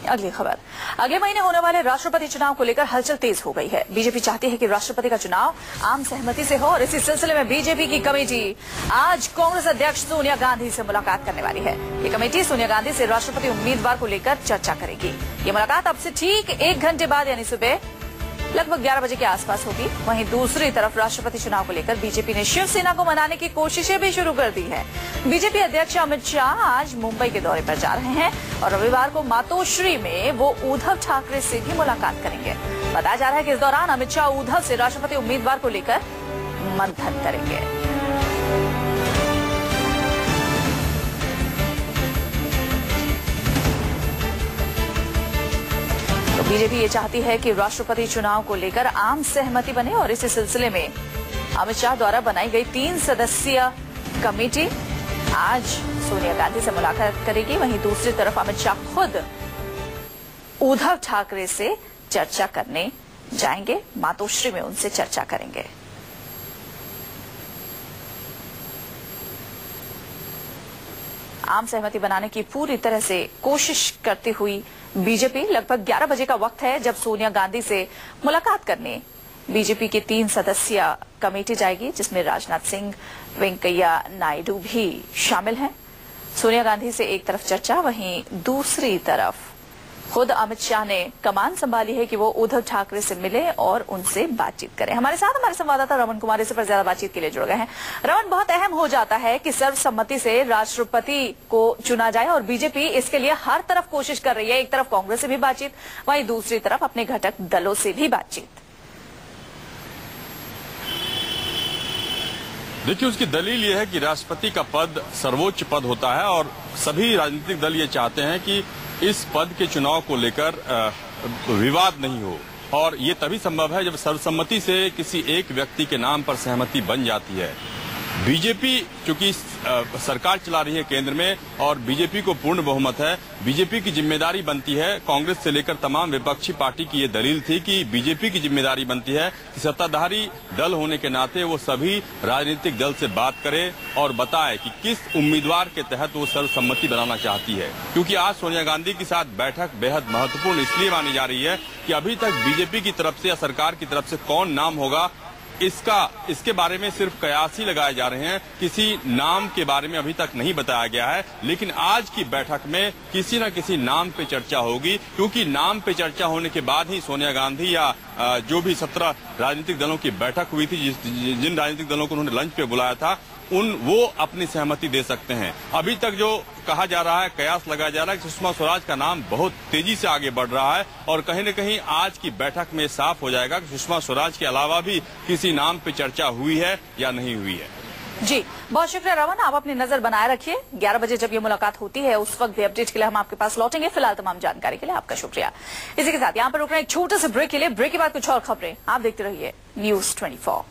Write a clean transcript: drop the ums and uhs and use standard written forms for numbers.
अगली खबर, अगले महीने होने वाले राष्ट्रपति चुनाव को लेकर हलचल तेज हो गई है। बीजेपी चाहती है कि राष्ट्रपति का चुनाव आम सहमति से हो और इसी सिलसिले में बीजेपी की कमेटी आज कांग्रेस अध्यक्ष सोनिया गांधी से मुलाकात करने वाली है। ये कमेटी सोनिया गांधी से राष्ट्रपति उम्मीदवार को लेकर चर्चा करेगी। ये मुलाकात अब से ठीक 1 घंटे बाद यानी सुबह लगभग 11 बजे के आसपास होगी। वहीं दूसरी तरफ राष्ट्रपति चुनाव को लेकर बीजेपी ने शिवसेना को मनाने की कोशिशें भी शुरू कर दी है। बीजेपी अध्यक्ष अमित शाह आज मुंबई के दौरे पर जा रहे हैं और रविवार को मातोश्री में वो उद्धव ठाकरे से भी मुलाकात करेंगे। बताया जा रहा है कि इस दौरान अमित शाह उद्धव से राष्ट्रपति उम्मीदवार को लेकर मंथन करेंगे। बीजेपी ये चाहती है कि राष्ट्रपति चुनाव को लेकर आम सहमति बने और इसी सिलसिले में अमित शाह द्वारा बनाई गई 3 सदस्यीय कमेटी आज सोनिया गांधी से मुलाकात करेगी। वहीं दूसरी तरफ अमित शाह खुद उद्धव ठाकरे से चर्चा करने जाएंगे, मातोश्री में उनसे चर्चा करेंगे। आम सहमति बनाने की पूरी तरह से कोशिश करती हुई बीजेपी लगभग 11 बजे का वक्त है जब सोनिया गांधी से मुलाकात करने बीजेपी की 3 सदस्यीय कमेटी जाएगी, जिसमें राजनाथ सिंह, वेंकैया नायडू भी शामिल हैं। सोनिया गांधी से एक तरफ चर्चा, वहीं दूसरी तरफ खुद अमित शाह ने कमान संभाली है कि वो उद्धव ठाकरे से मिले और उनसे बातचीत करें। हमारे साथ हमारे संवाददाता रमन कुमार इस पर ज्यादा बातचीत के लिए जुड़ गए हैं। रमन, बहुत अहम हो जाता है कि सर्वसम्मति से राष्ट्रपति को चुना जाए और बीजेपी इसके लिए हर तरफ कोशिश कर रही है। एक तरफ कांग्रेस से भी बातचीत, वहीं दूसरी तरफ अपने घटक दलों से भी बातचीत। देखिए, उसकी दलील यह है कि राष्ट्रपति का पद सर्वोच्च पद होता है और सभी राजनीतिक दल ये चाहते हैं कि इस पद के चुनाव को लेकर विवाद नहीं हो, और ये तभी संभव है जब सर्वसम्मति से किसी एक व्यक्ति के नाम पर सहमति बन जाती है। बीजेपी चूंकि सरकार चला रही है केंद्र में और बीजेपी को पूर्ण बहुमत है, बीजेपी की जिम्मेदारी बनती है, कांग्रेस से लेकर तमाम विपक्षी पार्टी की ये दलील थी कि बीजेपी की जिम्मेदारी बनती है कि सत्ताधारी दल होने के नाते वो सभी राजनीतिक दल से बात करे और बताए कि किस उम्मीदवार के तहत वो सर्वसम्मति बनाना चाहती है। क्योंकि आज सोनिया गांधी के साथ बैठक बेहद महत्वपूर्ण इसलिए मानी जा रही है कि अभी तक बीजेपी की तरफ से या सरकार की तरफ से कौन नाम होगा इसके बारे में सिर्फ कयास ही लगाए जा रहे हैं। किसी नाम के बारे में अभी तक नहीं बताया गया है, लेकिन आज की बैठक में किसी न किसी नाम पे चर्चा होगी, क्योंकि नाम पे चर्चा होने के बाद ही सोनिया गांधी या जो भी 17 राजनीतिक दलों की बैठक हुई थी, जिन राजनीतिक दलों को उन्होंने लंच पे बुलाया था, वो अपनी सहमति दे सकते हैं। अभी तक जो कहा जा रहा है, कयास लगाया जा रहा है कि सुषमा स्वराज का नाम बहुत तेजी से आगे बढ़ रहा है और कहीं न कहीं आज की बैठक में साफ हो जाएगा कि सुषमा स्वराज के अलावा भी किसी नाम पे चर्चा हुई है या नहीं हुई है। जी, बहुत शुक्रिया रमन, आप अपनी नजर बनाए रखिए। 11 बजे जब ये मुलाकात होती है उस वक्त भी अपडेट के लिए हम आपके पास लौटेंगे। फिलहाल तमाम जानकारी के लिए आपका शुक्रिया। इसी के साथ यहाँ पर रुक रहे हैं एक छोटे से ब्रेक के लिए। ब्रेक के बाद कुछ और खबरें आप देखते रहिए News 24।